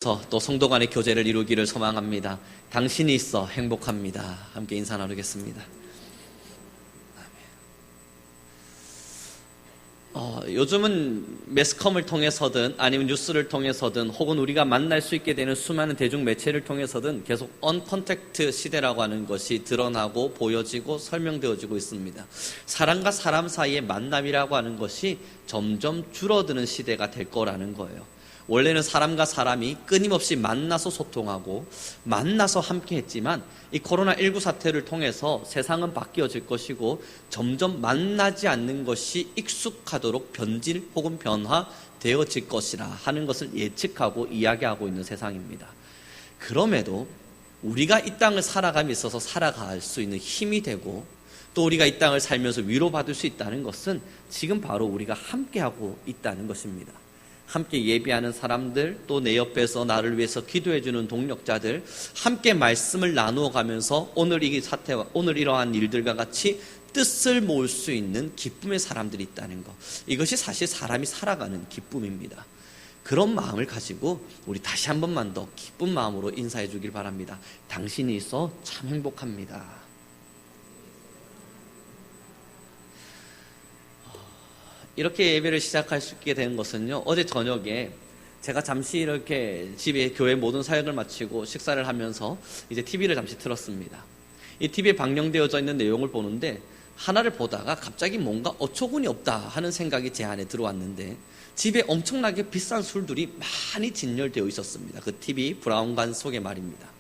또 성도 간의 교제를 이루기를 소망합니다. 당신이 있어 행복합니다. 함께 인사 나누겠습니다. 요즘은 매스컴을 통해서든 아니면 뉴스를 통해서든 혹은 우리가 만날 수 있게 되는 수많은 대중 매체를 통해서든 계속 언컨택트 시대라고 하는 것이 드러나고 보여지고 설명되어지고 있습니다. 사람과 사람 사이의 만남이라고 하는 것이 점점 줄어드는 시대가 될 거라는 거예요. 원래는 사람과 사람이 끊임없이 만나서 소통하고 만나서 함께 했지만 이 코로나19 사태를 통해서 세상은 바뀌어질 것이고 점점 만나지 않는 것이 익숙하도록 변질 혹은 변화되어질 것이라 하는 것을 예측하고 이야기하고 있는 세상입니다. 그럼에도 우리가 이 땅을 살아감에 있어서 살아갈 수 있는 힘이 되고 또 우리가 이 땅을 살면서 위로받을 수 있다는 것은 지금 바로 우리가 함께하고 있다는 것입니다. 함께 예배하는 사람들, 또 내 옆에서 나를 위해서 기도해주는 동력자들, 함께 말씀을 나누어가면서 오늘 이 사태와 오늘 이러한 일들과 같이 뜻을 모을 수 있는 기쁨의 사람들이 있다는 것, 이것이 사실 사람이 살아가는 기쁨입니다. 그런 마음을 가지고 우리 다시 한 번만 더 기쁜 마음으로 인사해 주길 바랍니다. 당신이 있어 참 행복합니다. 이렇게 예배를 시작할 수 있게 된 것은요, 어제 저녁에 제가 잠시 이렇게 집에 교회 모든 사역을 마치고 식사를 하면서 이제 TV를 잠시 틀었습니다. 이 TV에 방영되어져 있는 내용을 보는데 하나를 보다가 갑자기 뭔가 어처구니 없다 하는 생각이 제 안에 들어왔는데 집에 엄청나게 비싼 술들이 많이 진열되어 있었습니다. 그 TV 브라운관 속에 말입니다.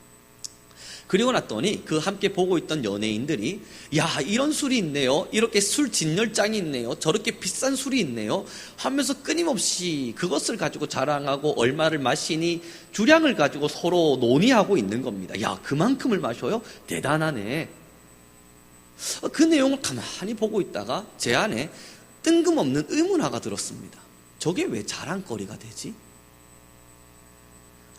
그리고 났더니 그 함께 보고 있던 연예인들이 야, 이런 술이 있네요, 이렇게 술 진열장이 있네요, 저렇게 비싼 술이 있네요 하면서 끊임없이 그것을 가지고 자랑하고 얼마를 마시니 주량을 가지고 서로 논의하고 있는 겁니다. 야, 그만큼을 마셔요? 대단하네. 그 내용을 가만히 보고 있다가 제 안에 뜬금없는 의문 하나 들었습니다. 저게 왜 자랑거리가 되지?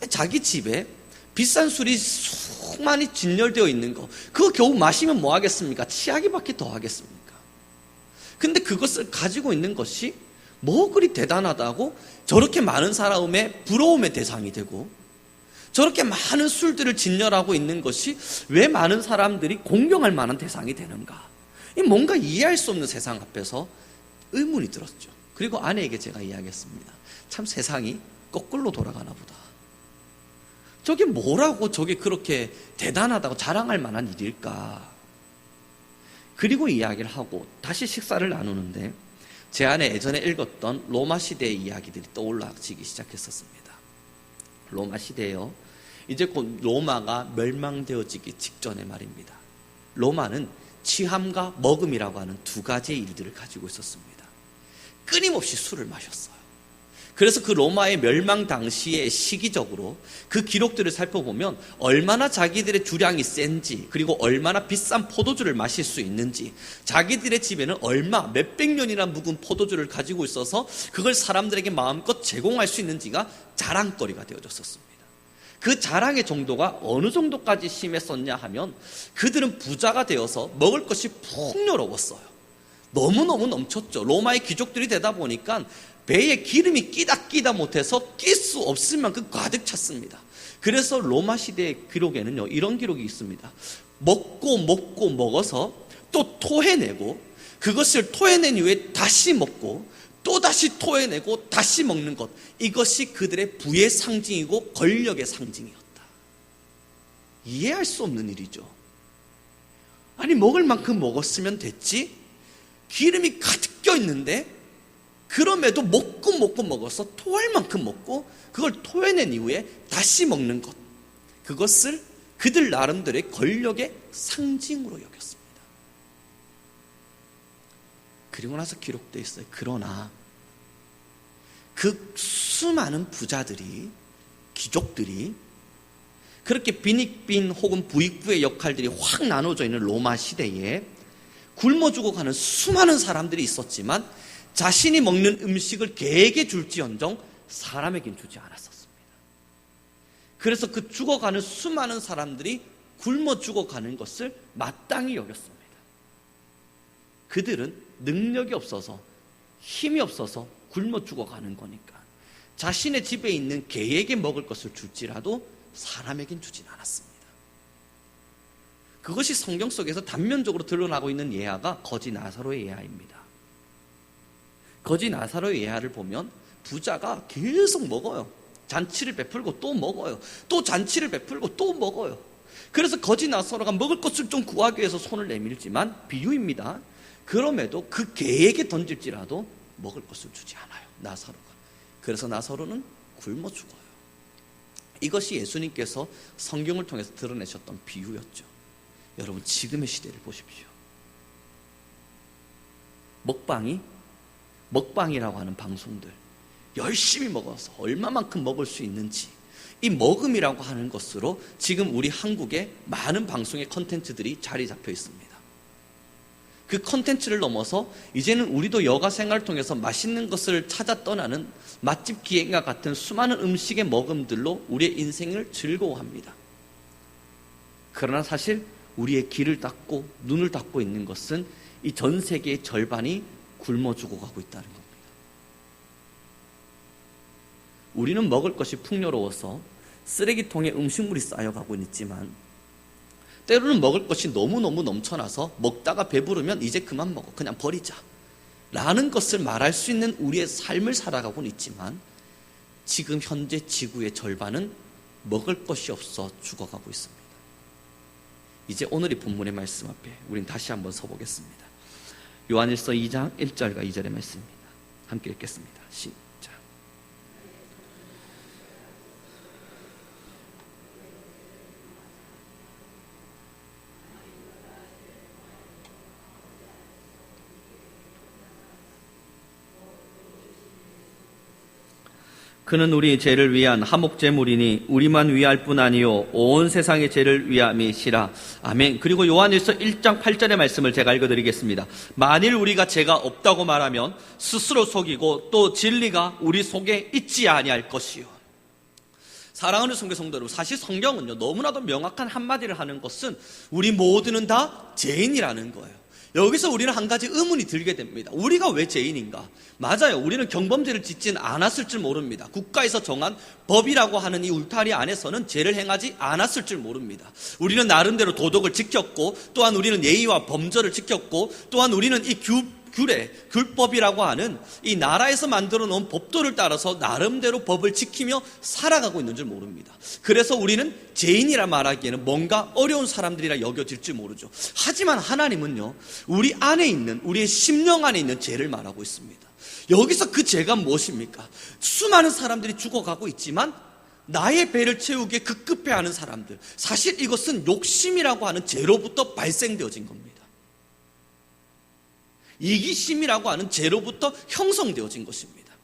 자기 집에 비싼 술이 쑥 많이 진열되어 있는 거, 그거 겨우 마시면 뭐 하겠습니까? 취하기밖에 더 하겠습니까? 근데 그것을 가지고 있는 것이 뭐 그리 대단하다고 저렇게 많은 사람의 부러움의 대상이 되고 저렇게 많은 술들을 진열하고 있는 것이 왜 많은 사람들이 공경할 만한 대상이 되는가? 뭔가 이해할 수 없는 세상 앞에서 의문이 들었죠. 그리고 아내에게 제가 이야기했습니다. 참 세상이 거꾸로 돌아가나 보다. 저게 뭐라고 저게 그렇게 대단하다고 자랑할 만한 일일까? 그리고 이야기를 하고 다시 식사를 나누는데 제 안에 예전에 읽었던 로마 시대의 이야기들이 떠올라지기 시작했었습니다. 로마 시대요, 이제 곧 로마가 멸망되어지기 직전의 말입니다. 로마는 취함과 먹음이라고 하는 두 가지의 일들을 가지고 있었습니다. 끊임없이 술을 마셨어요. 그래서 그 로마의 멸망 당시에 시기적으로 그 기록들을 살펴보면 얼마나 자기들의 주량이 센지, 그리고 얼마나 비싼 포도주를 마실 수 있는지, 자기들의 집에는 얼마 몇백 년이나 묵은 포도주를 가지고 있어서 그걸 사람들에게 마음껏 제공할 수 있는지가 자랑거리가 되어졌었습니다. 그 자랑의 정도가 어느 정도까지 심했었냐 하면 그들은 부자가 되어서 먹을 것이 풍요로웠어요. 너무너무 넘쳤죠. 로마의 귀족들이 되다 보니까 배에 기름이 끼다 못해서 낄 수 없을 만큼 가득 찼습니다. 그래서 로마 시대의 기록에는요, 이런 기록이 있습니다. 먹고 먹어서 또 토해내고, 그것을 토해낸 이후에 다시 먹고 또 다시 토해내고 다시 먹는 것, 이것이 그들의 부의 상징이고 권력의 상징이었다. 이해할 수 없는 일이죠. 아니, 먹을 만큼 먹었으면 됐지, 기름이 가득 껴있는데 그럼에도 먹고 먹어서 토할 만큼 먹고 그걸 토해낸 이후에 다시 먹는 것, 그것을 그들 나름대로의 권력의 상징으로 여겼습니다. 그리고 나서 기록되어 있어요. 그러나 그 수많은 부자들이, 귀족들이, 그렇게 빈익빈 혹은 부익부의 역할들이 확 나눠져 있는 로마 시대에 굶어 죽어가는 수많은 사람들이 있었지만 자신이 먹는 음식을 개에게 줄지언정 사람에겐 주지 않았었습니다. 그래서 그 죽어가는 수많은 사람들이 굶어 죽어가는 것을 마땅히 여겼습니다. 그들은 능력이 없어서 힘이 없어서 굶어 죽어가는 거니까 자신의 집에 있는 개에게 먹을 것을 줄지라도 사람에겐 주진 않았습니다. 그것이 성경 속에서 단면적으로 드러나고 있는 예화가 거지 나사로의 예화입니다. 거지 나사로의 예화를 보면 부자가 계속 먹어요. 잔치를 베풀고 또 먹어요. 또 잔치를 베풀고 또 먹어요. 그래서 거지 나사로가 먹을 것을 좀 구하기 위해서 손을 내밀지만 비유입니다. 그럼에도 그 개에게 던질지라도 먹을 것을 주지 않아요, 나사로가. 그래서 나사로는 굶어 죽어요. 이것이 예수님께서 성경을 통해서 드러내셨던 비유였죠. 여러분, 지금의 시대를 보십시오. 먹방이라고 하는 방송들, 열심히 먹어서 얼마만큼 먹을 수 있는지, 이 먹음이라고 하는 것으로 지금 우리 한국에 많은 방송의 컨텐츠들이 자리 잡혀 있습니다. 그 컨텐츠를 넘어서 이제는 우리도 여가 생활을 통해서 맛있는 것을 찾아 떠나는 맛집 기행과 같은 수많은 음식의 먹음들로 우리의 인생을 즐거워합니다. 그러나 사실 우리의 귀를 닫고 눈을 닫고 있는 것은 이 전 세계의 절반이 굶어 죽어가고 있다는 겁니다. 우리는 먹을 것이 풍요로워서 쓰레기통에 음식물이 쌓여가고 있지만 때로는 먹을 것이 너무너무 넘쳐나서 먹다가 배부르면 이제 그만 먹어, 그냥 버리자 라는 것을 말할 수 있는 우리의 삶을 살아가고는 있지만 지금 현재 지구의 절반은 먹을 것이 없어 죽어가고 있습니다. 이제 오늘의 본문의 말씀 앞에 우린 다시 한번 서보겠습니다. 요한일서 2장 1절과 2절의 말씀입니다. 함께 읽겠습니다. 시작. 그는 우리 죄를 위한 화목제물이니 우리만 위할 뿐 아니요 온 세상의 죄를 위함이시라. 아멘. 그리고 요한일서 1장 8절의 말씀을 제가 읽어드리겠습니다. 만일 우리가 죄가 없다고 말하면 스스로 속이고 또 진리가 우리 속에 있지 아니할 것이요. 사랑하는 성도 여러분, 사실 성경은요 너무나도 명확한 한마디를 하는 것은 우리 모두는 다 죄인이라는 거예요. 여기서 우리는 한 가지 의문이 들게 됩니다. 우리가 왜 죄인인가? 맞아요. 우리는 경범죄를 짓진 않았을 줄 모릅니다. 국가에서 정한 법이라고 하는 이 울타리 안에서는 죄를 행하지 않았을 줄 모릅니다. 우리는 나름대로 도덕을 지켰고, 또한 우리는 예의와 범절을 지켰고, 또한 우리는 이 율법이라고 하는 이 나라에서 만들어 놓은 법도를 따라서 나름대로 법을 지키며 살아가고 있는 줄 모릅니다. 그래서 우리는 죄인이라 말하기에는 뭔가 어려운 사람들이라 여겨질지 모르죠. 하지만 하나님은요, 우리 안에 있는, 우리의 심령 안에 있는 죄를 말하고 있습니다. 여기서 그 죄가 무엇입니까? 수많은 사람들이 죽어가고 있지만 나의 배를 채우기에 급급해하는 사람들, 사실 이것은 욕심이라고 하는 죄로부터 발생되어진 겁니다. 이기심이라고 하는 죄로부터 형성되어진 것입니다.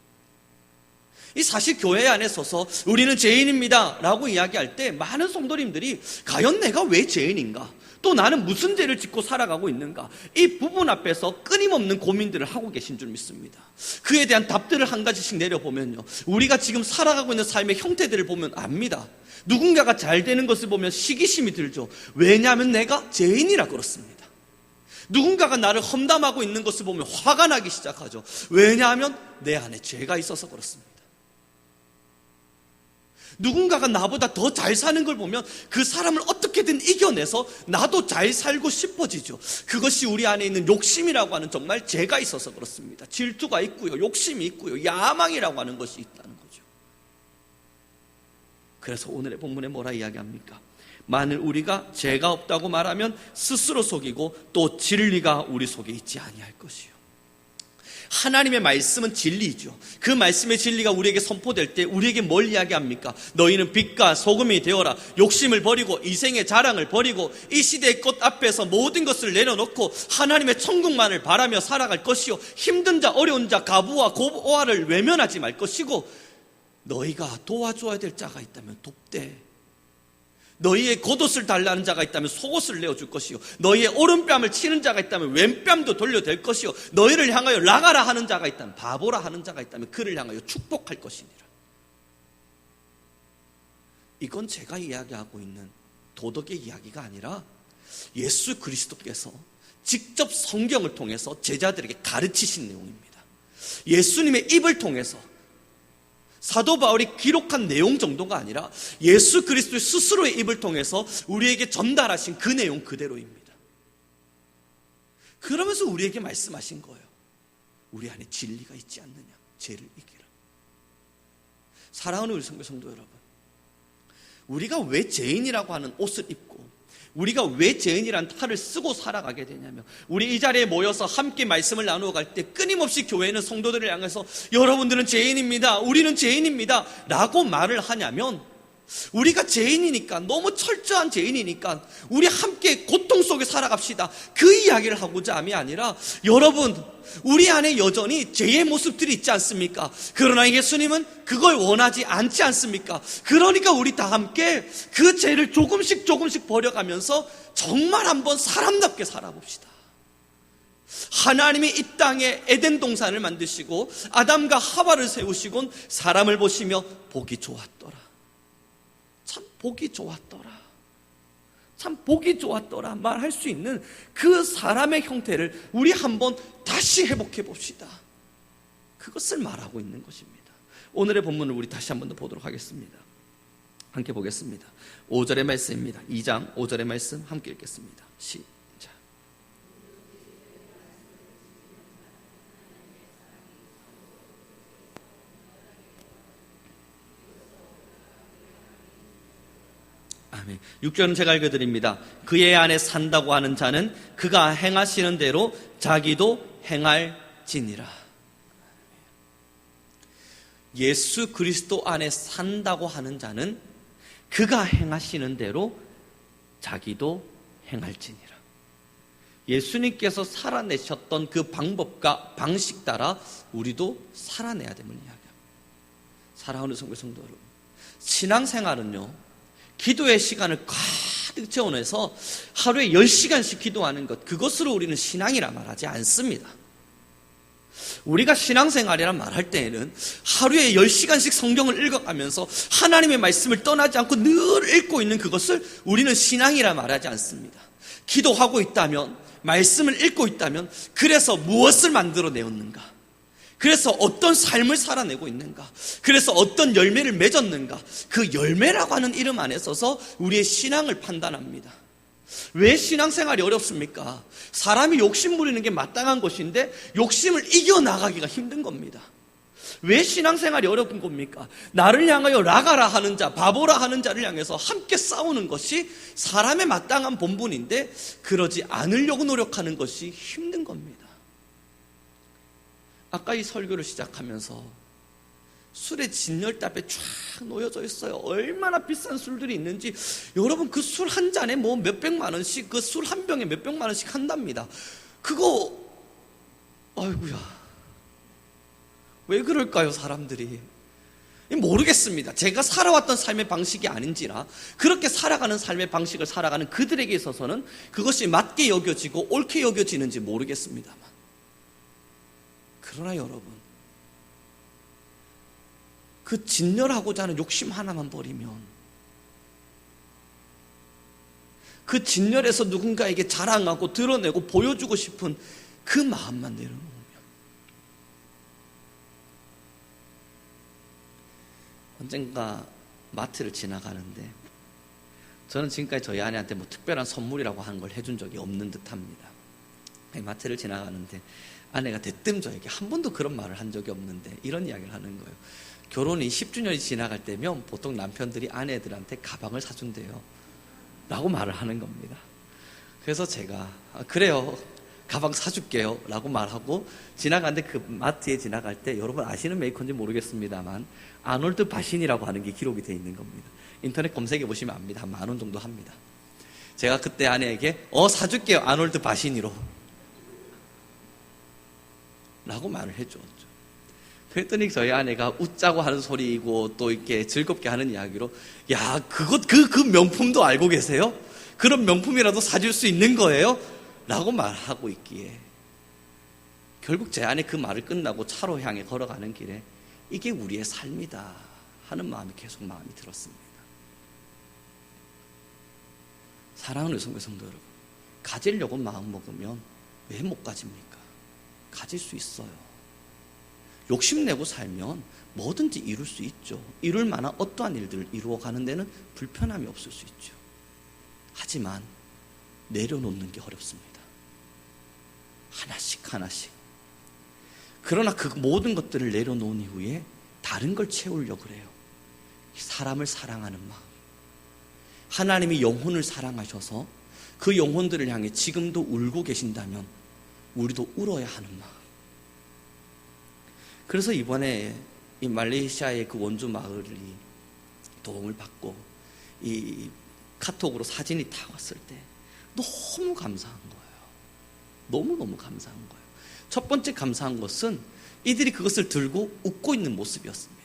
이 사실 교회 안에 서서 우리는 죄인입니다 라고 이야기할 때 많은 성도님들이 과연 내가 왜 죄인인가? 또 나는 무슨 죄를 짓고 살아가고 있는가? 이 부분 앞에서 끊임없는 고민들을 하고 계신 줄 믿습니다. 그에 대한 답들을 한 가지씩 내려보면요, 우리가 지금 살아가고 있는 삶의 형태들을 보면 압니다. 누군가가 잘 되는 것을 보면 시기심이 들죠. 왜냐하면 내가 죄인이라 그렇습니다. 누군가가 나를 험담하고 있는 것을 보면 화가 나기 시작하죠. 왜냐하면 내 안에 죄가 있어서 그렇습니다. 누군가가 나보다 더 잘 사는 걸 보면 그 사람을 어떻게든 이겨내서 나도 잘 살고 싶어지죠. 그것이 우리 안에 있는 욕심이라고 하는 정말 죄가 있어서 그렇습니다. 질투가 있고요, 욕심이 있고요, 야망이라고 하는 것이 있다는 거죠. 그래서 오늘의 본문에 뭐라 이야기합니까? 만일 우리가 죄가 없다고 말하면 스스로 속이고 또 진리가 우리 속에 있지 아니할 것이요. 하나님의 말씀은 진리죠. 그 말씀의 진리가 우리에게 선포될 때 우리에게 뭘 이야기합니까? 너희는 빛과 소금이 되어라. 욕심을 버리고 이생의 자랑을 버리고 이 시대의 것 앞에서 모든 것을 내려놓고 하나님의 천국만을 바라며 살아갈 것이요, 힘든 자, 어려운 자, 가부와 고아를 외면하지 말 것이고, 너희가 도와줘야 될 자가 있다면 돕되, 너희의 겉옷을 달라는 자가 있다면 속옷을 내어줄 것이요, 너희의 오른뺨을 치는 자가 있다면 왼뺨도 돌려댈 것이요, 너희를 향하여 나가라 하는 자가 있다면, 바보라 하는 자가 있다면 그를 향하여 축복할 것이니라. 이건 제가 이야기하고 있는 도덕의 이야기가 아니라 예수 그리스도께서 직접 성경을 통해서 제자들에게 가르치신 내용입니다. 예수님의 입을 통해서 사도 바울이 기록한 내용 정도가 아니라 예수 그리스도의 스스로의 입을 통해서 우리에게 전달하신 그 내용 그대로입니다. 그러면서 우리에게 말씀하신 거예요. 우리 안에 진리가 있지 않느냐, 죄를 이기라. 사랑하는 우리 성도 여러분, 우리가 왜 죄인이라고 하는 옷을 입고 우리가 왜 죄인이란 탈을 쓰고 살아가게 되냐면, 우리 이 자리에 모여서 함께 말씀을 나누어 갈 때 끊임없이 교회는 성도들을 향해서 여러분들은 죄인입니다, 우리는 죄인입니다 라고 말을 하냐면, 우리가 죄인이니까, 너무 철저한 죄인이니까 우리 함께 고통 속에 살아갑시다, 그 이야기를 하고자 함이 아니라, 여러분 우리 안에 여전히 죄의 모습들이 있지 않습니까? 그러나 예수님은 그걸 원하지 않지 않습니까? 그러니까 우리 다 함께 그 죄를 조금씩 버려가면서 정말 한번 사람답게 살아봅시다. 하나님이 이 땅에 에덴 동산을 만드시고 아담과 하와를 세우시곤 사람을 보시며 보기 좋았더라. 참 보기 좋았더라, 참 보기 좋았더라 말할 수 있는 그 사람의 형태를 우리 한번 다시 회복해 봅시다. 그것을 말하고 있는 것입니다. 오늘의 본문을 우리 다시 한번 더 보도록 하겠습니다. 함께 보겠습니다. 5절의 말씀입니다. 2장 5절의 말씀 함께 읽겠습니다. 시작. 아멘. 6절은 제가 읽어드립니다. 그의 안에 산다고 하는 자는 그가 행하시는 대로 자기도 행할지니라. 예수 그리스도 안에 산다고 하는 자는 그가 행하시는 대로 자기도 행할지니라. 예수님께서 살아내셨던 그 방법과 방식 따라 우리도 살아내야 됨을 이야기합니다. 사랑하는 성도 여러분, 신앙생활은요, 기도의 시간을 가득 채워내서 하루에 10시간씩 기도하는 것, 그것으로 우리는 신앙이라 말하지 않습니다. 우리가 신앙생활이라 말할 때에는 하루에 10시간씩 성경을 읽어가면서 하나님의 말씀을 떠나지 않고 늘 읽고 있는 그것을 우리는 신앙이라 말하지 않습니다. 기도하고 있다면, 말씀을 읽고 있다면, 그래서 무엇을 만들어내었는가, 그래서 어떤 삶을 살아내고 있는가, 그래서 어떤 열매를 맺었는가, 그 열매라고 하는 이름 안에 서서 우리의 신앙을 판단합니다. 왜 신앙생활이 어렵습니까? 사람이 욕심 부리는 게 마땅한 것인데 욕심을 이겨나가기가 힘든 겁니다. 왜 신앙생활이 어려운 겁니까? 나를 향하여 라가라 하는 자, 바보라 하는 자를 향해서 함께 싸우는 것이 사람의 마땅한 본분인데 그러지 않으려고 노력하는 것이 힘든 겁니다. 아까 이 설교를 시작하면서 술의 진열대 앞에 쫙 놓여져 있어요. 얼마나 비싼 술들이 있는지. 여러분, 그 술 한 잔에 뭐 몇백만 원씩, 그 술 한 병에 몇백만 원씩 한답니다. 그거, 아이고야, 왜 그럴까요, 사람들이? 모르겠습니다. 제가 살아왔던 삶의 방식이 아닌지라, 그렇게 살아가는 삶의 방식을 살아가는 그들에게 있어서는 그것이 맞게 여겨지고 옳게 여겨지는지 모르겠습니다만, 그러나 여러분, 그 진열하고자 하는 욕심 하나만 버리면, 그 진열에서 누군가에게 자랑하고 드러내고 보여주고 싶은 그 마음만 내려놓으면, 언젠가 마트를 지나가는데, 저는 지금까지 저희 아내한테 뭐 특별한 선물이라고 하는 걸 해준 적이 없는 듯합니다. 마트를 지나가는데 아내가 대뜸 저에게, 한 번도 그런 말을 한 적이 없는데 이런 이야기를 하는 거예요. 결혼이 10주년이 지나갈 때면 보통 남편들이 아내들한테 가방을 사준대요 라고 말을 하는 겁니다. 그래서 제가 그래요, 가방 사줄게요 라고 말하고 지나가는데, 그 마트에 지나갈 때, 여러분 아시는 메이커인지 모르겠습니다만 아놀드 바신이라고 하는 게 기록이 되어 있는 겁니다. 인터넷 검색해 보시면 압니다. 한 10,000원 정도 합니다. 제가 그때 아내에게 사줄게요, 아놀드 바신이로 라고 말을 해주었죠. 그랬더니 저희 아내가 웃자고 하는 소리이고 또 이렇게 즐겁게 하는 이야기로, 야, 그 명품도 알고 계세요? 그런 명품이라도 사줄 수 있는 거예요? 라고 말하고 있기에, 결국 제 아내 그 말을 끝나고 차로 향해 걸어가는 길에 이게 우리의 삶이다 하는 마음이 계속 마음이 들었습니다. 사랑하는 성도 여러분, 가지려고 마음 먹으면 왜 못 가집니까? 가질 수 있어요. 욕심내고 살면 뭐든지 이룰 수 있죠. 이룰 만한 어떠한 일들을 이루어가는 데는 불편함이 없을 수 있죠. 하지만 내려놓는 게 어렵습니다. 하나씩 하나씩. 그러나 그 모든 것들을 내려놓은 이후에 다른 걸 채우려고 그래요. 사람을 사랑하는 마음. 하나님이 영혼을 사랑하셔서 그 영혼들을 향해 지금도 울고 계신다면 우리도 울어야 하는 마음. 그래서 이번에 이 말레이시아의 그 원주 마을이 도움을 받고 이 카톡으로 사진이 다 왔을 때 너무 감사한 거예요. 너무너무 감사한 거예요. 첫 번째 감사한 것은 이들이 그것을 들고 웃고 있는 모습이었습니다.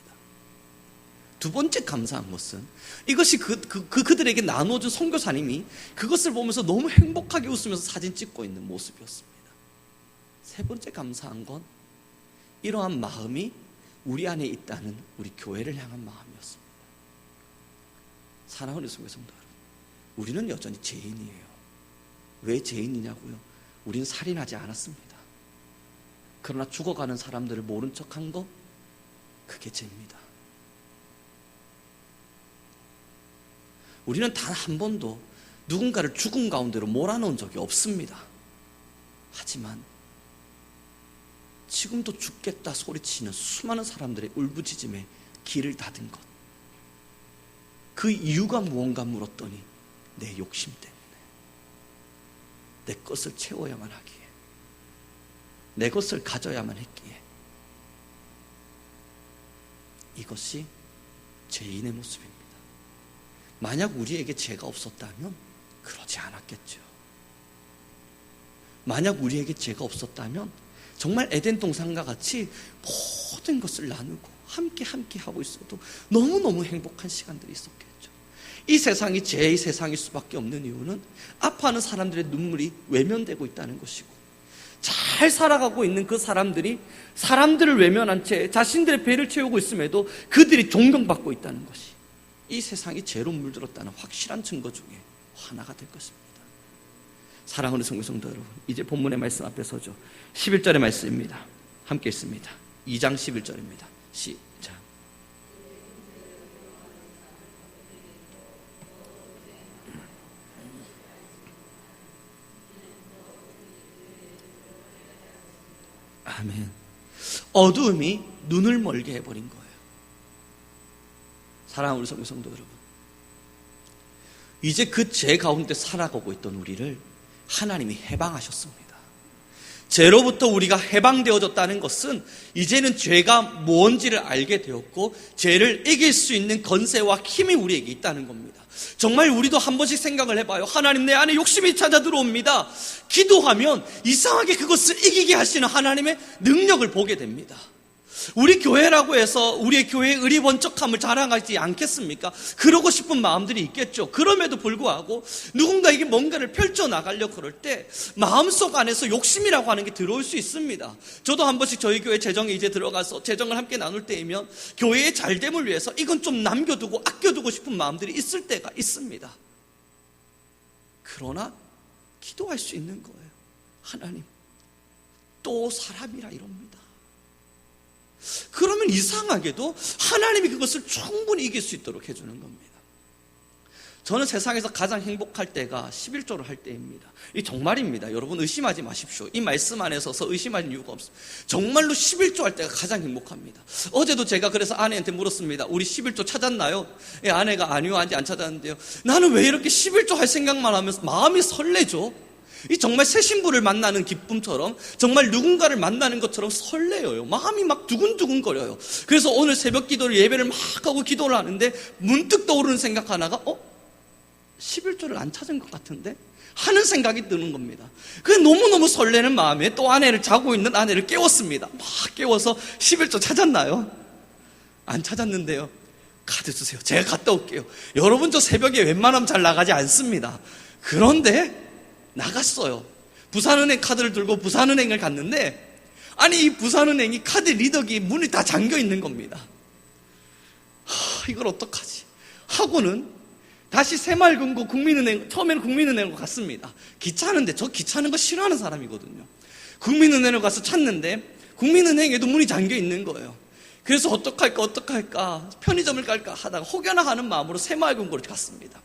두 번째 감사한 것은 이것이 그들에게 나눠준 선교사님이 그것을 보면서 너무 행복하게 웃으면서 사진 찍고 있는 모습이었습니다. 세 번째 감사한 건 이러한 마음이 우리 안에 있다는 우리 교회를 향한 마음이었습니다. 사랑하는 성도 여러분, 우리는 여전히 죄인이에요. 왜 죄인이냐고요? 우리는 살인하지 않았습니다. 그러나 죽어가는 사람들을 모른 척한 거, 그게 죄입니다. 우리는 단 한 번도 누군가를 죽음 가운데로 몰아넣은 적이 없습니다. 하지만 지금도 죽겠다 소리치는 수많은 사람들의 울부짖음에 귀를 닫은 것, 그 이유가 무언가 물었더니 내 욕심 때문에, 내 것을 채워야만 하기에, 내 것을 가져야만 했기에. 이것이 죄인의 모습입니다. 만약 우리에게 죄가 없었다면 그러지 않았겠죠. 만약 우리에게 죄가 없었다면 정말 에덴 동산과 같이 모든 것을 나누고 함께 하고 있어도 너무너무 행복한 시간들이 있었겠죠. 이 세상이 죄의 세상일 수밖에 없는 이유는 아파하는 사람들의 눈물이 외면되고 있다는 것이고, 잘 살아가고 있는 그 사람들이 사람들을 외면한 채 자신들의 배를 채우고 있음에도 그들이 존경받고 있다는 것이 이 세상이 죄로 물들었다는 확실한 증거 중에 하나가 될 것입니다. 사랑하는 성도 여러분, 이제 본문의 말씀 앞에 서죠. 11절의 말씀입니다. 함께 읽습니다. 2장 11절입니다. 시작. 아멘. 어두움이 눈을 멀게 해버린 거예요. 사랑하는 우리 성도 여러분, 이제 그 죄 가운데 살아가고 있던 우리를 하나님이 해방하셨습니다. 죄로부터 우리가 해방되어졌다는 것은 이제는 죄가 뭔지를 알게 되었고 죄를 이길 수 있는 건세와 힘이 우리에게 있다는 겁니다. 정말 우리도 한 번씩 생각을 해봐요. 하나님, 내 안에 욕심이 찾아 들어옵니다. 기도하면 이상하게 그것을 이기게 하시는 하나님의 능력을 보게 됩니다. 우리 교회라고 해서 우리의 교회의 의리번쩍함을 자랑하지 않겠습니까? 그러고 싶은 마음들이 있겠죠. 그럼에도 불구하고 누군가에게 뭔가를 펼쳐나가려고 그럴 때 마음속 안에서 욕심이라고 하는 게 들어올 수 있습니다. 저도 한 번씩 저희 교회 재정에 이제 들어가서 재정을 함께 나눌 때이면 교회의 잘됨을 위해서 이건 좀 남겨두고 아껴두고 싶은 마음들이 있을 때가 있습니다. 그러나 기도할 수 있는 거예요. 하나님, 또 사람이라 이럽니다. 그러면 이상하게도 하나님이 그것을 충분히 이길 수 있도록 해주는 겁니다. 저는 세상에서 가장 행복할 때가 11조를 할 때입니다. 이 정말입니다. 여러분 의심하지 마십시오. 이 말씀 안에 서서 의심할 이유가 없습니다. 정말로 11조 할 때가 가장 행복합니다. 어제도 제가 그래서 아내한테 물었습니다. 우리 11조 찾았나요? 예, 아내가 아니요, 아직 안 찾았는데요. 나는 왜 이렇게 11조 할 생각만 하면서 마음이 설레죠? 이 정말 새 신부를 만나는 기쁨처럼, 정말 누군가를 만나는 것처럼 설레요. 마음이 막 두근두근거려요. 그래서 오늘 새벽 기도를, 예배를 막 하고 기도를 하는데 문득 떠오르는 생각 하나가 11조를 안 찾은 것 같은데? 하는 생각이 드는 겁니다. 그래서 너무너무 설레는 마음에 또 자고 있는 아내를 깨웠습니다. 막 깨워서 11조 찾았나요? 안 찾았는데요. 카드 주세요. 제가 갔다 올게요. 여러분, 저 새벽에 웬만하면 잘 나가지 않습니다. 그런데 나갔어요. 부산은행 카드를 들고 부산은행을 갔는데, 아니 이 부산은행이 카드 리더기 문이 다 잠겨 있는 겁니다. 이걸 어떡하지 하고는 다시 새마을금고 국민은행, 처음에는 국민은행으로 갔습니다. 귀찮은데, 저 귀찮은 거 싫어하는 사람이거든요. 국민은행으로 가서 찾는데 국민은행에도 문이 잠겨 있는 거예요. 그래서 어떡할까 편의점을 갈까 하다가 혹여나 하는 마음으로 새마을금고를 갔습니다.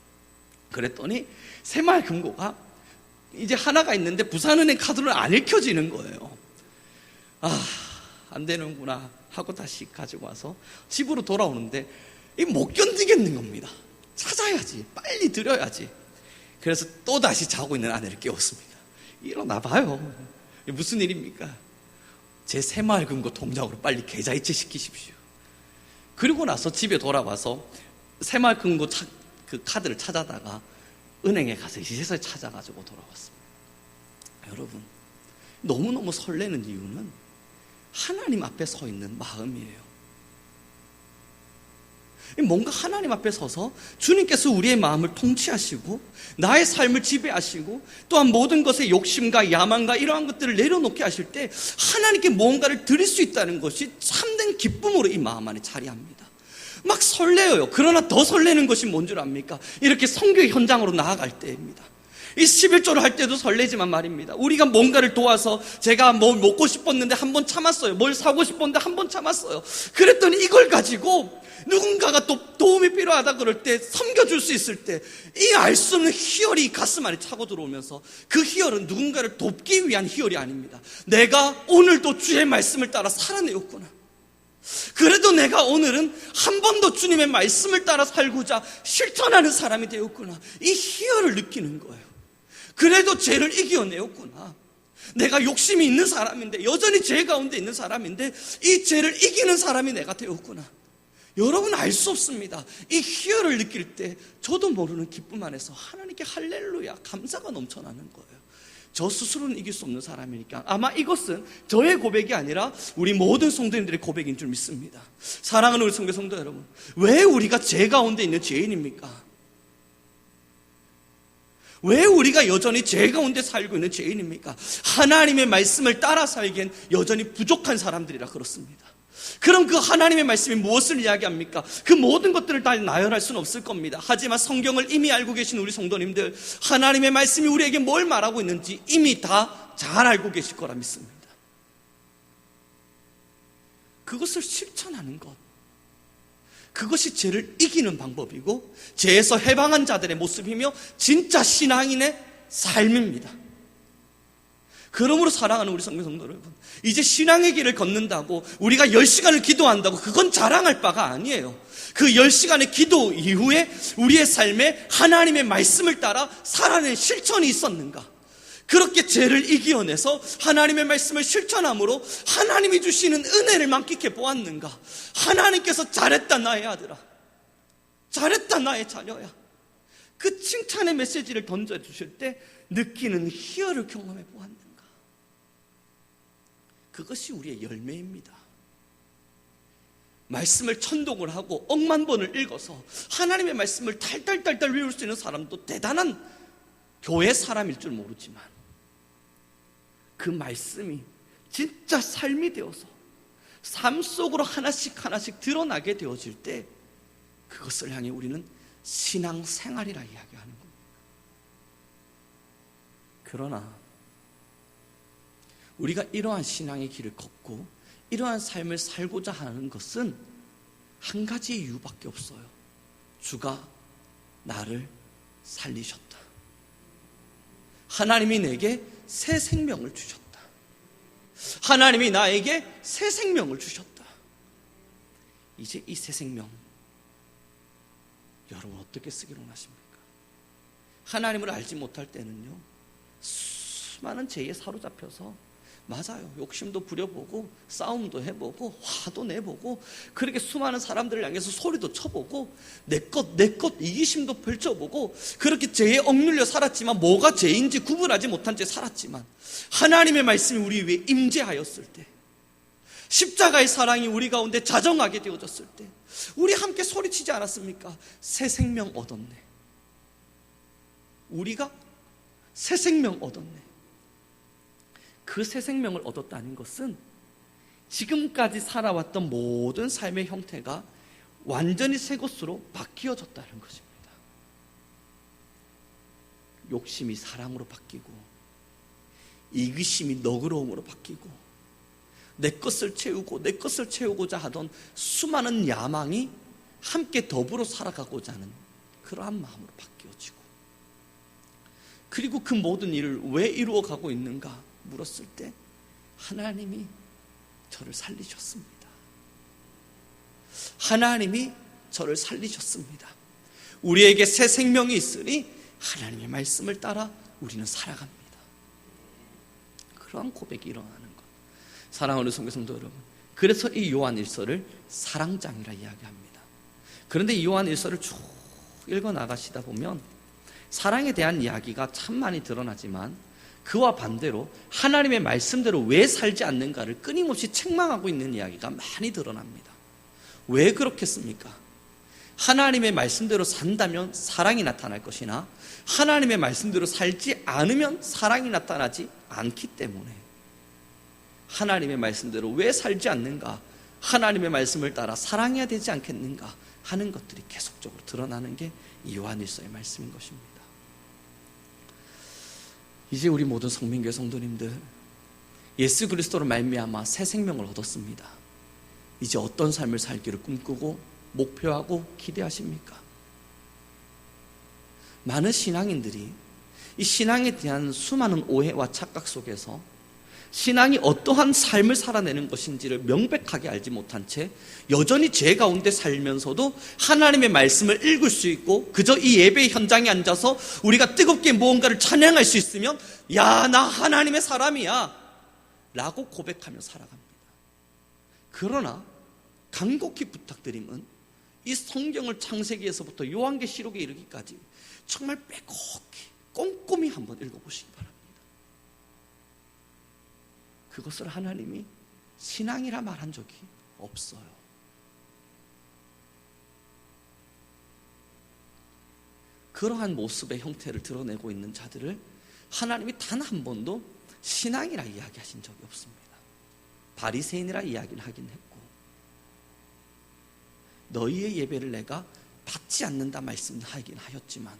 그랬더니 새마을금고가 이제 하나가 있는데 부산은행 카드는 안 읽혀지는 거예요. 안 되는구나 하고 다시 가지고 와서 집으로 돌아오는데 못 견디겠는 겁니다. 찾아야지, 빨리 드려야지. 그래서 또 다시 자고 있는 아내를 깨웠습니다. 일어나 봐요. 무슨 일입니까? 제 새마을금고 통장으로 빨리 계좌이체 시키십시오. 그리고 나서 집에 돌아와서 새마을금고 그 카드를 찾아다가 은행에 가서 이제서야 찾아가지고 돌아왔습니다. 여러분, 너무너무 설레는 이유는 하나님 앞에 서 있는 마음이에요. 뭔가 하나님 앞에 서서 주님께서 우리의 마음을 통치하시고 나의 삶을 지배하시고 또한 모든 것에 욕심과 야망과 이러한 것들을 내려놓게 하실 때 하나님께 무언가를 드릴 수 있다는 것이 참된 기쁨으로 이 마음 안에 자리합니다. 막 설레어요. 그러나 더 설레는 것이 뭔 줄 압니까? 이렇게 선교의 현장으로 나아갈 때입니다. 이 11조를 할 때도 설레지만 말입니다. 우리가 뭔가를 도와서 제가 뭘 먹고 싶었는데 한 번 참았어요. 뭘 사고 싶었는데 한 번 참았어요. 그랬더니 이걸 가지고 누군가가 또 도움이 필요하다 그럴 때 섬겨줄 수 있을 때 이 알 수 없는 희열이 가슴 안에 차고 들어오면서 그 희열은 누군가를 돕기 위한 희열이 아닙니다. 내가 오늘도 주의 말씀을 따라 살아내었구나. 그래도 내가 오늘은 한 번 더 주님의 말씀을 따라 살고자 실천하는 사람이 되었구나. 이 희열을 느끼는 거예요. 그래도 죄를 이겨내었구나. 내가 욕심이 있는 사람인데, 여전히 죄 가운데 있는 사람인데 이 죄를 이기는 사람이 내가 되었구나. 여러분 알 수 없습니다. 이 희열을 느낄 때 저도 모르는 기쁨 안에서 하나님께 할렐루야 감사가 넘쳐나는 거예요. 저 스스로는 이길 수 없는 사람이니까 아마 이것은 저의 고백이 아니라 우리 모든 성도님들의 고백인 줄 믿습니다. 사랑하는 우리 성도 여러분, 왜 우리가 죄 가운데 있는 죄인입니까? 왜 우리가 여전히 죄 가운데 살고 있는 죄인입니까? 하나님의 말씀을 따라 살기엔 여전히 부족한 사람들이라 그렇습니다. 그럼 그 하나님의 말씀이 무엇을 이야기합니까? 그 모든 것들을 다 나열할 수는 없을 겁니다. 하지만 성경을 이미 알고 계신 우리 성도님들, 하나님의 말씀이 우리에게 뭘 말하고 있는지 이미 다 잘 알고 계실 거라 믿습니다. 그것을 실천하는 것, 그것이 죄를 이기는 방법이고 죄에서 해방한 자들의 모습이며 진짜 신앙인의 삶입니다. 그러므로 사랑하는 우리 성도 여러분, 이제 신앙의 길을 걷는다고 우리가 10시간을 기도한다고 그건 자랑할 바가 아니에요. 그 10시간의 기도 이후에 우리의 삶에 하나님의 말씀을 따라 살아낸 실천이 있었는가? 그렇게 죄를 이겨내서 하나님의 말씀을 실천함으로 하나님이 주시는 은혜를 만끽해 보았는가? 하나님께서 잘했다 나의 아들아, 잘했다 나의 자녀야, 그 칭찬의 메시지를 던져주실 때 느끼는 희열을 경험해 보았는가? 그것이 우리의 열매입니다. 말씀을 천독을 하고 억만 번을 읽어서 하나님의 말씀을 달달달달 외울 수 있는 사람도 대단한 교회 사람일 줄 모르지만 그 말씀이 진짜 삶이 되어서 삶 속으로 하나씩 하나씩 드러나게 되어질 때 그것을 향해 우리는 신앙생활이라 이야기하는 겁니다. 그러나 우리가 이러한 신앙의 길을 걷고 이러한 삶을 살고자 하는 것은 한 가지 이유밖에 없어요. 주가 나를 살리셨다. 하나님이 내게 새 생명을 주셨다. 하나님이 나에게 새 생명을 주셨다. 이제 이 새 생명 여러분 어떻게 쓰기로 하십니까? 하나님을 알지 못할 때는요, 수많은 죄에 사로잡혀서 맞아요, 욕심도 부려보고 싸움도 해보고 화도 내보고 그렇게 수많은 사람들을 향해서 소리도 쳐보고 내 것 이기심도 펼쳐보고 그렇게 죄에 억눌려 살았지만 뭐가 죄인지 구분하지 못한 채 살았지만 하나님의 말씀이 우리 위에 임재하였을 때, 십자가의 사랑이 우리 가운데 자정하게 되어졌을 때 우리 함께 소리치지 않았습니까? 새 생명 얻었네. 우리가 새 생명 얻었네. 그 새 생명을 얻었다는 것은 지금까지 살아왔던 모든 삶의 형태가 완전히 새 것으로 바뀌어졌다는 것입니다. 욕심이 사랑으로 바뀌고 이기심이 너그러움으로 바뀌고 내 것을 채우고 내 것을 채우고자 하던 수많은 야망이 함께 더불어 살아가고자 하는 그러한 마음으로 바뀌어지고, 그리고 그 모든 일을 왜 이루어가고 있는가 물었을 때 하나님이 저를 살리셨습니다. 하나님이 저를 살리셨습니다. 우리에게 새 생명이 있으니 하나님의 말씀을 따라 우리는 살아갑니다. 그러한 고백이 일어나는 것. 사랑하는 성도 여러분, 그래서 이 요한일서를 사랑장이라 이야기합니다. 그런데 이 요한일서를 쭉 읽어 나가시다 보면 사랑에 대한 이야기가 참 많이 드러나지만, 그와 반대로 하나님의 말씀대로 왜 살지 않는가를 끊임없이 책망하고 있는 이야기가 많이 드러납니다. 왜 그렇겠습니까? 하나님의 말씀대로 산다면 사랑이 나타날 것이나 하나님의 말씀대로 살지 않으면 사랑이 나타나지 않기 때문에, 하나님의 말씀대로 왜 살지 않는가, 하나님의 말씀을 따라 사랑해야 되지 않겠는가 하는 것들이 계속적으로 드러나는 게 이 요한일서의 말씀인 것입니다. 이제 우리 모든 성민교회 성도님들, 예수 그리스도로 말미암아 새 생명을 얻었습니다. 이제 어떤 삶을 살기를 꿈꾸고 목표하고 기대하십니까? 많은 신앙인들이 이 신앙에 대한 수많은 오해와 착각 속에서 신앙이 어떠한 삶을 살아내는 것인지를 명백하게 알지 못한 채 여전히 죄 가운데 살면서도 하나님의 말씀을 읽을 수 있고, 그저 이 예배 현장에 앉아서 우리가 뜨겁게 무언가를 찬양할 수 있으면 야, 나 하나님의 사람이야 라고 고백하며 살아갑니다. 그러나 간곡히 부탁드림은 이 성경을 창세기에서부터 요한계시록에 이르기까지 정말 빼곡히 꼼꼼히 한번 읽어보시기 바랍니다. 그것을 하나님이 신앙이라 말한 적이 없어요. 그러한 모습의 형태를 드러내고 있는 자들을 하나님이 단 한 번도 신앙이라 이야기하신 적이 없습니다. 바리새인이라 이야기를 하긴 했고, 너희의 예배를 내가 받지 않는다 말씀하긴 하였지만,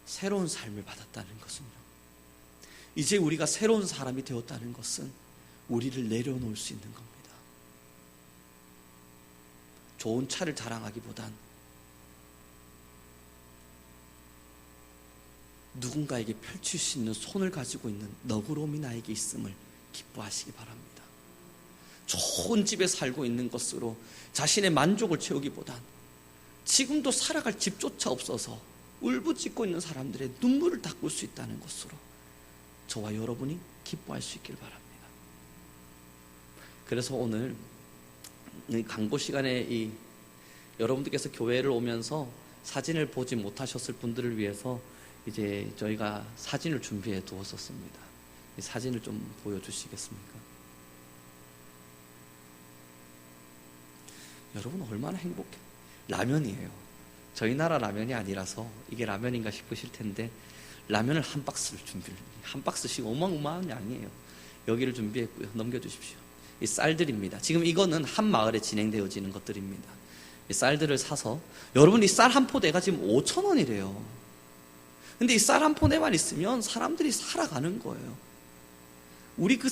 새로운 삶을 받았다는 것은요, 이제 우리가 새로운 사람이 되었다는 것은 우리를 내려놓을 수 있는 겁니다. 좋은 차를 자랑하기보단 누군가에게 펼칠 수 있는 손을 가지고 있는 너그러움이 나에게 있음을 기뻐하시기 바랍니다. 좋은 집에 살고 있는 것으로 자신의 만족을 채우기보단 지금도 살아갈 집조차 없어서 울부짖고 있는 사람들의 눈물을 닦을 수 있다는 것으로 저와 여러분이 기뻐할 수 있길 바랍니다. 그래서 오늘 강고 시간에 여러분들께서 교회를 오면서 사진을 보지 못하셨을 분들을 위해서 이제 저희가 사진을 준비해 두었었습니다. 이 사진을 좀 보여주시겠습니까? 여러분 얼마나 행복해. 라면이에요. 저희 나라 라면이 아니라서 이게 라면인가 싶으실 텐데, 라면을 한 박스를 한 박스씩 어마어마한 양이에요. 여기를 준비했고요. 넘겨주십시오. 이 쌀들입니다. 지금 이거는 한 마을에 진행되어지는 것들입니다. 이 쌀들을 사서, 여러분 이 쌀 한 포대가 지금 5,000원이래요. 근데 이 쌀 한 포대만 있으면 사람들이 살아가는 거예요. 우리 그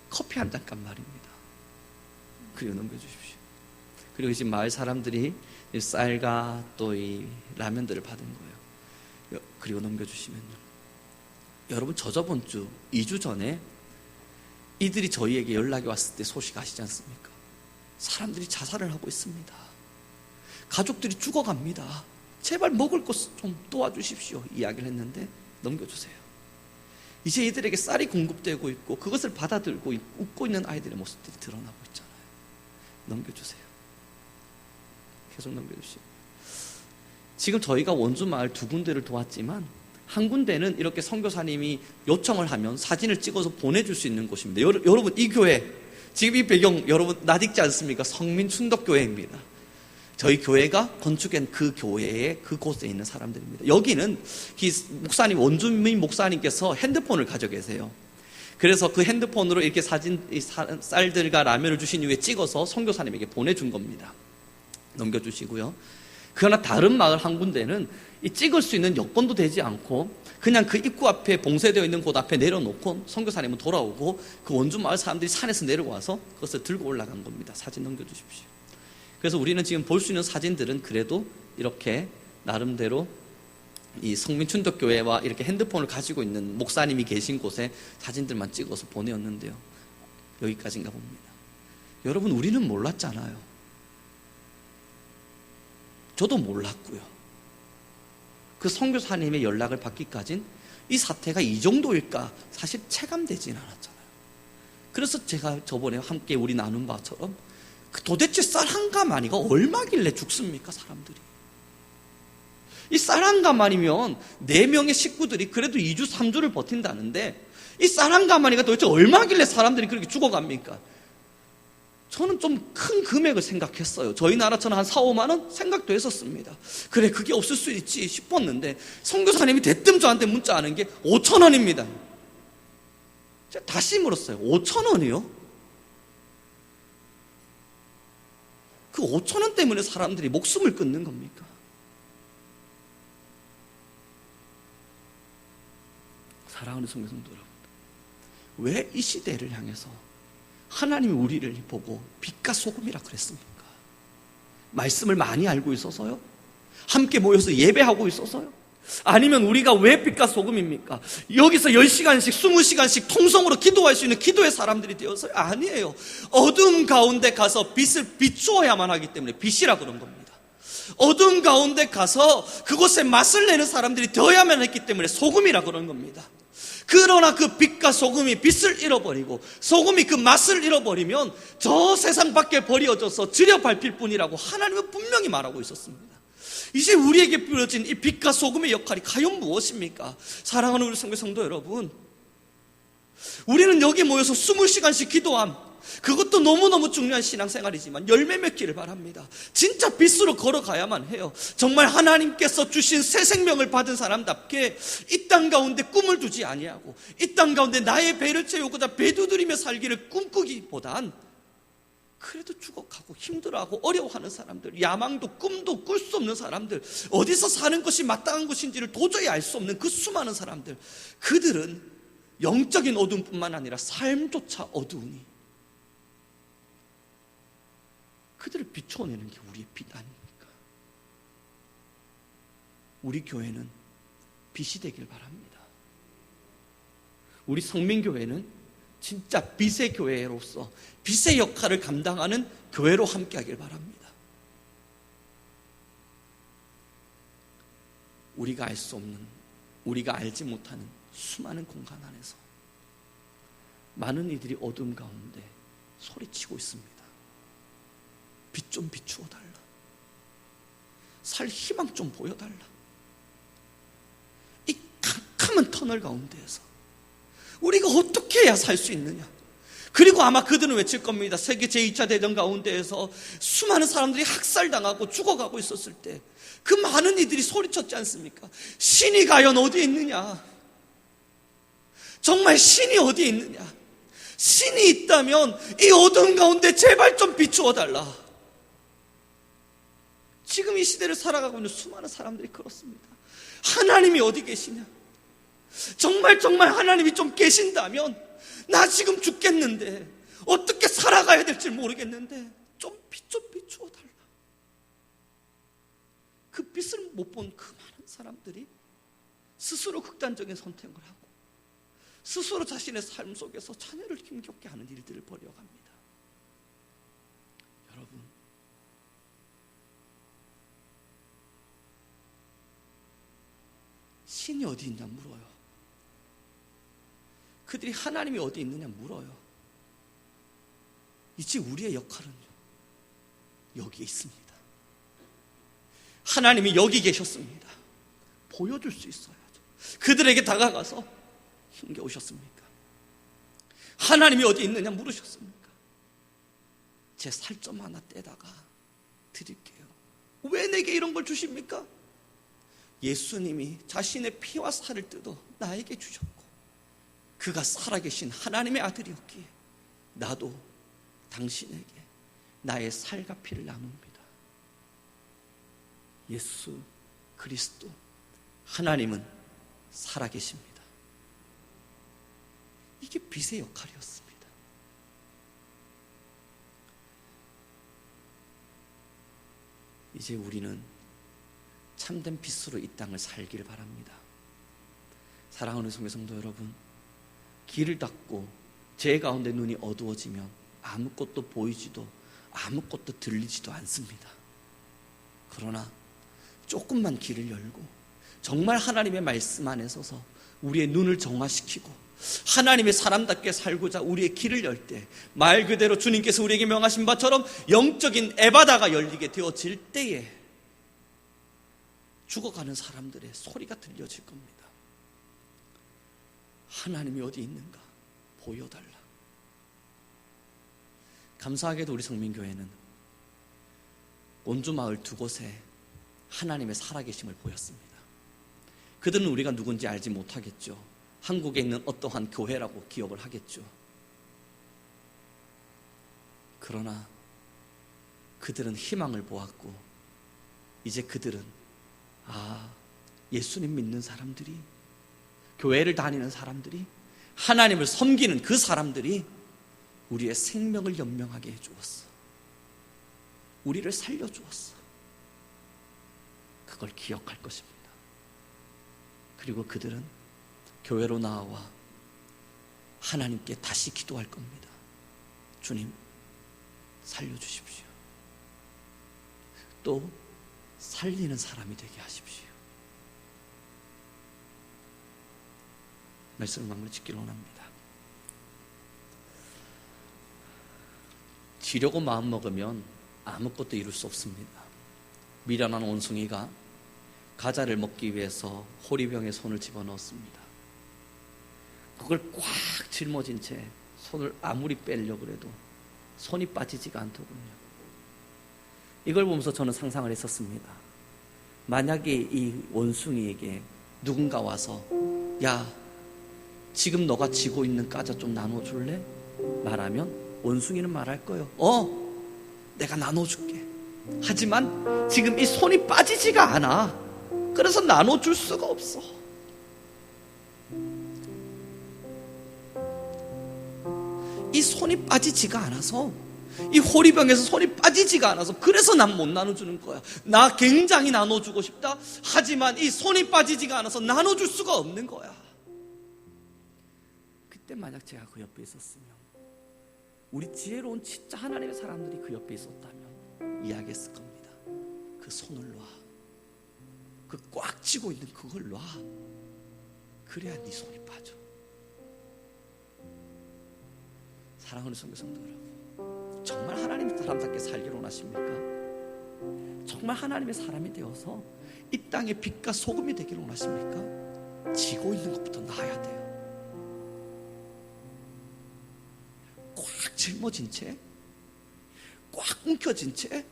커피 한 잔값 말입니다. 그리고 넘겨주십시오. 그리고 지금 마을 사람들이 이 쌀과 또 이 라면들을 받은 거예요. 그리고 넘겨주시면요. 여러분 저번 주 2주 전에 이들이 저희에게 연락이 왔을 때 소식 아시지 않습니까? 사람들이 자살을 하고 있습니다. 가족들이 죽어갑니다. 제발 먹을 것 좀 도와주십시오 이야기를 했는데, 넘겨주세요. 이제 이들에게 쌀이 공급되고 있고 그것을 받아들고 웃고 있는 아이들의 모습들이 드러나고 있잖아요. 넘겨주세요. 계속 넘겨주시고, 지금 저희가 원주 마을 2군데를 도왔지만 한 군데는 이렇게 선교사님이 요청을 하면 사진을 찍어서 보내줄 수 있는 곳입니다. 여러분 이 교회, 지금 이 배경 여러분 낯익지 않습니까? 성민 충덕교회입니다. 저희 교회가 건축한 그 교회의 그곳에 있는 사람들입니다. 여기는 목사님, 원주민 목사님께서 핸드폰을 가지고 계세요. 그래서 그 핸드폰으로 이렇게 쌀들과 라면을 주신 이후에 찍어서 선교사님에게 보내준 겁니다. 넘겨주시고요. 그러나 다른 마을 한 군데는 이 찍을 수 있는 여건도 되지 않고 그냥 그 입구 앞에 봉쇄되어 있는 곳 앞에 내려놓고 선교사님은 돌아오고 그 원주 마을 사람들이 산에서 내려와서 그것을 들고 올라간 겁니다. 사진 넘겨주십시오. 그래서 우리는 지금 볼 수 있는 사진들은 그래도 이렇게 나름대로 이 성민춘덕교회와 이렇게 핸드폰을 가지고 있는 목사님이 계신 곳에 사진들만 찍어서 보내었는데요. 여기까지인가 봅니다. 여러분, 우리는 몰랐잖아요. 저도 몰랐고요. 그 선교사님의 연락을 받기까진 이 사태가 이 정도일까 사실 체감되진 않았잖아요. 그래서 제가 저번에 함께 우리 나눈 바처럼 도대체 쌀 한 가마니가 얼마길래 죽습니까, 사람들이? 이 쌀 한 가마니면 4명의 식구들이 그래도 2주 3주를 버틴다는데 이 쌀 한 가마니가 도대체 얼마길래 사람들이 그렇게 죽어갑니까? 저는 좀 큰 금액을 생각했어요. 저희 나라처럼 한 4, 5만 원 생각도 했었습니다. 그래, 그게 없을 수 있지 싶었는데 선교사님이 대뜸 저한테 문자하는 게 5천 원입니다. 제가 다시 물었어요. 5천 원이요? 그 5천 원 때문에 사람들이 목숨을 끊는 겁니까? 사랑하는 성도 여러분, 왜 이 시대를 향해서 하나님이 우리를 보고 빛과 소금이라 그랬습니까? 말씀을 많이 알고 있어서요? 함께 모여서 예배하고 있어서요? 아니면 우리가 왜 빛과 소금입니까? 여기서 10시간씩 20시간씩 통성으로 기도할 수 있는 기도의 사람들이 되어서요? 아니에요. 어둠 가운데 가서 빛을 비추어야만 하기 때문에 빛이라 그런 겁니다. 어둠 가운데 가서 그곳에 맛을 내는 사람들이 되어야만 했기 때문에 소금이라 그런 겁니다. 그러나 그 빛과 소금이 빛을 잃어버리고 소금이 그 맛을 잃어버리면 저 세상 밖에 버려져서 들여 밟힐 뿐이라고 하나님은 분명히 말하고 있었습니다. 이제 우리에게 부여진 이 빛과 소금의 역할이 과연 무엇입니까? 사랑하는 우리 성도 여러분, 우리는 여기 모여서 20시간씩 기도함, 그것도 너무너무 중요한 신앙생활이지만 열매 맺기를 바랍니다. 진짜 빛으로 걸어가야만 해요. 정말 하나님께서 주신 새 생명을 받은 사람답게 이 땅 가운데 꿈을 두지 아니하고 이 땅 가운데 나의 배를 채우고자 배두드리며 살기를 꿈꾸기보단 그래도 죽어가고 힘들어하고 어려워하는 사람들, 야망도 꿈도 꿀 수 없는 사람들, 어디서 사는 것이 마땅한 것인지를 도저히 알 수 없는 그 수많은 사람들, 그들은 영적인 어둠뿐만 아니라 삶조차 어두우니 그들을 비춰내는 게 우리의 빛 아닙니까? 우리 교회는 빛이 되길 바랍니다. 우리 성민교회는 진짜 빛의 교회로서 빛의 역할을 감당하는 교회로 함께하길 바랍니다. 우리가 알 수 없는, 우리가 알지 못하는 수많은 공간 안에서 많은 이들이 어둠 가운데 소리치고 있습니다. 빛 좀 비추어 달라. 살 희망 좀 보여달라. 이 캄캄한 터널 가운데에서 우리가 어떻게 해야 살 수 있느냐. 그리고 아마 그들은 외칠 겁니다. 세계 제2차 대전 가운데에서 수많은 사람들이 학살당하고 죽어가고 있었을 때 그 많은 이들이 소리쳤지 않습니까? 신이 과연 어디에 있느냐? 정말 신이 어디에 있느냐? 신이 있다면 이 어둠 가운데 제발 좀 비추어 달라. 지금 이 시대를 살아가고 있는 수많은 사람들이 그렇습니다. 하나님이 어디 계시냐? 정말 하나님이 좀 계신다면 나 지금 죽겠는데 어떻게 살아가야 될지 모르겠는데 좀 빛 좀 비추어 달라. 그 빛을 못 본 그 많은 사람들이 스스로 극단적인 선택을 하고 스스로 자신의 삶 속에서 자녀를 힘겹게 하는 일들을 벌여갑니다. 여러분, 신이 어디 있냐 물어요. 그들이 하나님이 어디 있느냐 물어요. 이제 우리의 역할은요, 여기에 있습니다. 하나님이 여기 계셨습니다. 보여줄 수 있어야죠. 그들에게 다가가서 힘겨우셨습니까? 하나님이 어디 있느냐 물으셨습니까? 제 살점 하나 떼다가 드릴게요. 왜 내게 이런 걸 주십니까? 예수님이 자신의 피와 살을 뜯어 나에게 주셨고 그가 살아계신 하나님의 아들이었기에 나도 당신에게 나의 살과 피를 나눕니다. 예수 그리스도 하나님은 살아계십니다. 이게 빛의 역할이었습니다. 이제 우리는 참된 빛으로 이 땅을 살기를 바랍니다. 사랑하는 성도 여러분, 길을 닫고 제 가운데 눈이 어두워지면 아무것도 보이지도 아무것도 들리지도 않습니다. 그러나 조금만 길을 열고 정말 하나님의 말씀 안에 서서 우리의 눈을 정화시키고 하나님의 사람답게 살고자 우리의 길을 열 때, 말 그대로 주님께서 우리에게 명하신 바처럼 영적인 에바다가 열리게 되어질 때에 죽어가는 사람들의 소리가 들려질 겁니다. 하나님이 어디 있는가 보여달라. 감사하게도 우리 성민교회는 원주마을 두 곳에 하나님의 살아계심을 보였습니다. 그들은 우리가 누군지 알지 못하겠죠. 한국에 있는 어떠한 교회라고 기억을 하겠죠. 그러나 그들은 희망을 보았고, 이제 그들은 예수님 믿는 사람들이, 교회를 다니는 사람들이, 하나님을 섬기는 그 사람들이 우리의 생명을 연명하게 해주었어. 우리를 살려주었어. 그걸 기억할 것입니다. 그리고 그들은 교회로 나와 하나님께 다시 기도할 겁니다. 주님, 살려주십시오. 또 살리는 사람이 되게 하십시오. 말씀을 마무리 짓기를 원합니다. 지려고 마음먹으면 아무것도 이룰 수 없습니다. 미련한 원숭이가 가자를 먹기 위해서 호리병에 손을 집어넣었습니다. 그걸 꽉 짊어진 채 손을 아무리 빼려고 해도 손이 빠지지가 않더군요. 이걸 보면서 저는 상상을 했었습니다. 만약에 이 원숭이에게 누군가 와서, 야, 지금 너가 쥐고 있는 가자 좀 나눠줄래? 말하면 원숭이는 말할 거예요. 내가 나눠줄게. 하지만 지금 이 손이 빠지지가 않아. 그래서 나눠줄 수가 없어. 이 손이 빠지지가 않아서, 이 호리병에서 손이 빠지지가 않아서, 그래서 난 못 나눠주는 거야. 나 굉장히 나눠주고 싶다. 하지만 이 손이 빠지지가 않아서 나눠줄 수가 없는 거야. 그때 만약 제가 그 옆에 있었으면, 우리 지혜로운 진짜 하나님의 사람들이 그 옆에 있었다면 이야기했을 겁니다. 그 손을 놔. 그 꽉 쥐고 있는 그걸 놔. 그래야 네 손이 빠져. 사랑하는 성도 여러분, 정말 하나님의 사람답게 살기를 원하십니까? 정말 하나님의 사람이 되어서 이 땅의 빛과 소금이 되기를 원하십니까? 쥐고 있는 것부터 놔야 돼요. 꽉 짊어진 채, 꽉 움켜진 채,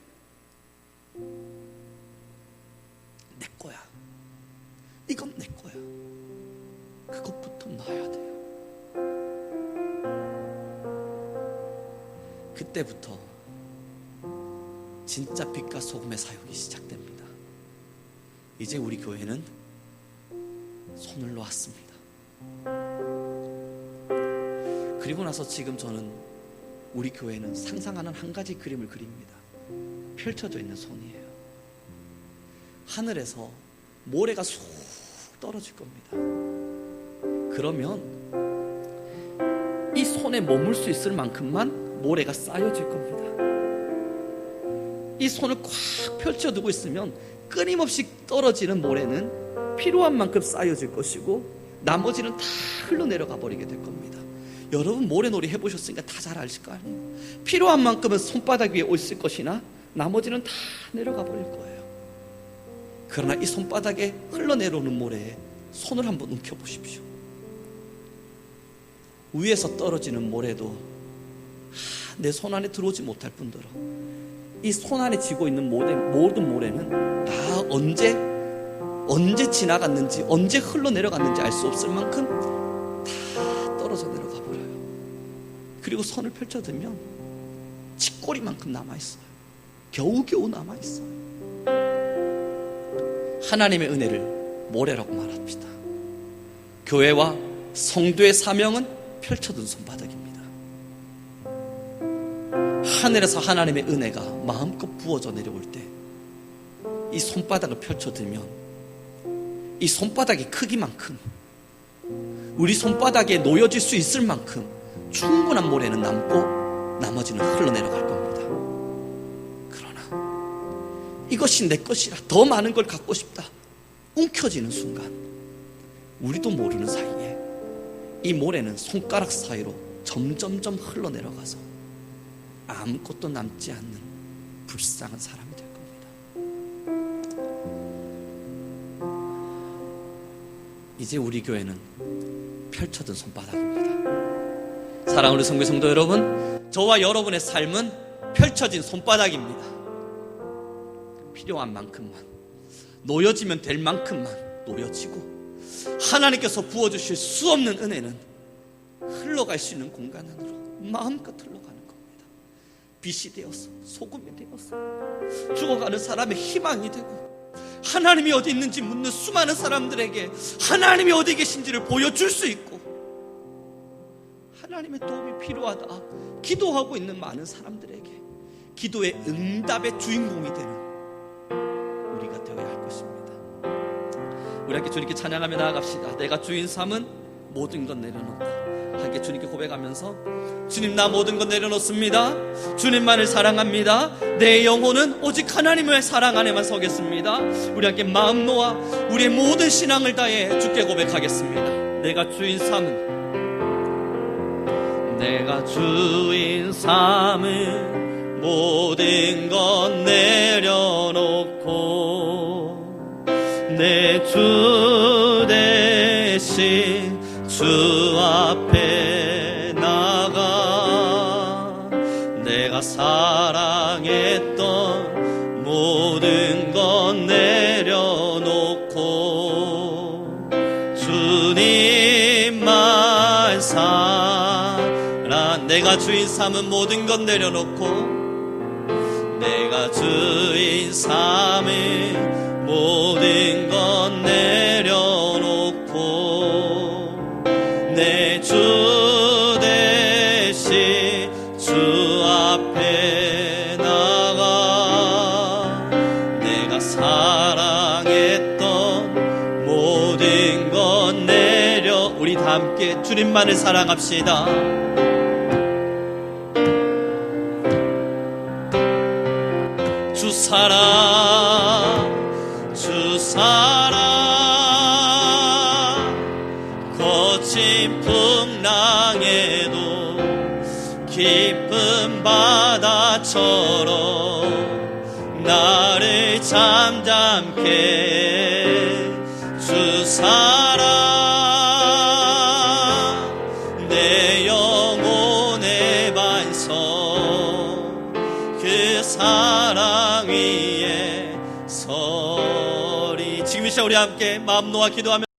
내 거야, 이건 내 거야, 그것부터 놔야 돼요. 그때부터 진짜 빛과 소금의 사역이 시작됩니다. 이제 우리 교회는 손을 놓았습니다. 그리고 나서 지금 저는 우리 교회는 상상하는 한 가지 그림을 그립니다. 펼쳐져 있는 손이에요. 하늘에서 모래가 쑥 떨어질 겁니다. 그러면 이 손에 머물 수 있을 만큼만 모래가 쌓여질 겁니다. 이 손을 꽉 펼쳐두고 있으면 끊임없이 떨어지는 모래는 필요한 만큼 쌓여질 것이고 나머지는 다 흘러내려가 버리게 될 겁니다. 여러분 모래놀이 해보셨으니까 다 잘 아실 거 아니에요. 필요한 만큼은 손바닥 위에 있을 것이나 나머지는 다 내려가 버릴 거예요. 그러나 이 손바닥에 흘러내려오는 모래에 손을 한번 움켜보십시오. 위에서 떨어지는 모래도 내 손 안에 들어오지 못할 뿐더러 이 손 안에 쥐고 있는 모든 모래는 다 언제 지나갔는지, 언제 흘러내려갔는지 알 수 없을 만큼 다 떨어져 내려가 버려요. 그리고 손을 펼쳐들면 치꼬리만큼 남아있어요. 겨우겨우 남아있어요. 하나님의 은혜를 모래라고 말합니다. 교회와 성도의 사명은 펼쳐둔 손바닥입니다. 하늘에서 하나님의 은혜가 마음껏 부어져 내려올 때 이 손바닥을 펼쳐들면 이 손바닥의 크기만큼, 우리 손바닥에 놓여질 수 있을 만큼 충분한 모래는 남고 나머지는 흘러내려갈 겁니다. 그러나 이것이 내 것이라, 더 많은 걸 갖고 싶다 움켜쥐는 순간 우리도 모르는 사이에 이 모래는 손가락 사이로 점점점 흘러내려가서 아무것도 남지 않는 불쌍한 사람이 될 겁니다. 이제 우리 교회는 펼쳐둔 손바닥입니다. 사랑하는 성교 성도 여러분, 저와 여러분의 삶은 펼쳐진 손바닥입니다. 필요한 만큼만, 놓여지면 될 만큼만 놓여지고, 하나님께서 부어주실 수 없는 은혜는 흘러갈 수 있는 공간 안으로 마음껏 흘러가는 겁니다. 빛이 되어서, 소금이 되어서, 죽어가는 사람의 희망이 되고, 하나님이 어디 있는지 묻는 수많은 사람들에게 하나님이 어디 계신지를 보여줄 수 있고, 하나님의 도움이 필요하다 기도하고 있는 많은 사람들에게 기도의 응답의 주인공이 되는 우리가 되어야 할 것입니다. 우리 함께 주님께 찬양하며 나아갑시다. 내가 주인 삼은 모든 것 내려놓고 함께 주님께 고백하면서, 주님, 나 모든 것 내려놓습니다. 주님만을 사랑합니다. 내 영혼은 오직 하나님의 사랑 안에만 서겠습니다. 우리 함께 마음 놓아 우리의 모든 신앙을 다해 주께 고백하겠습니다. 내가 주인 삼은 모든 것 내려놓고 내 주 대신 주 앞에 나가, 내가 사랑했던 모든 것 내려놓고 주님만 내가 주인 삼은 모든 것 내려놓고, 내가 주인 삼은 모든 것 내려놓고 내 주 대신 주 앞에 나가, 내가 사랑했던 모든 것 내려. 우리 다 함께 주님만을 사랑합시다. 주 사랑 거친 풍랑에도 깊은 바다처럼 나를 잠잠케, 주 사랑 내 영혼의 반석, 그 사랑 위에 서리. 지금 이 시간 우리 함께 마음 놓아 기도하며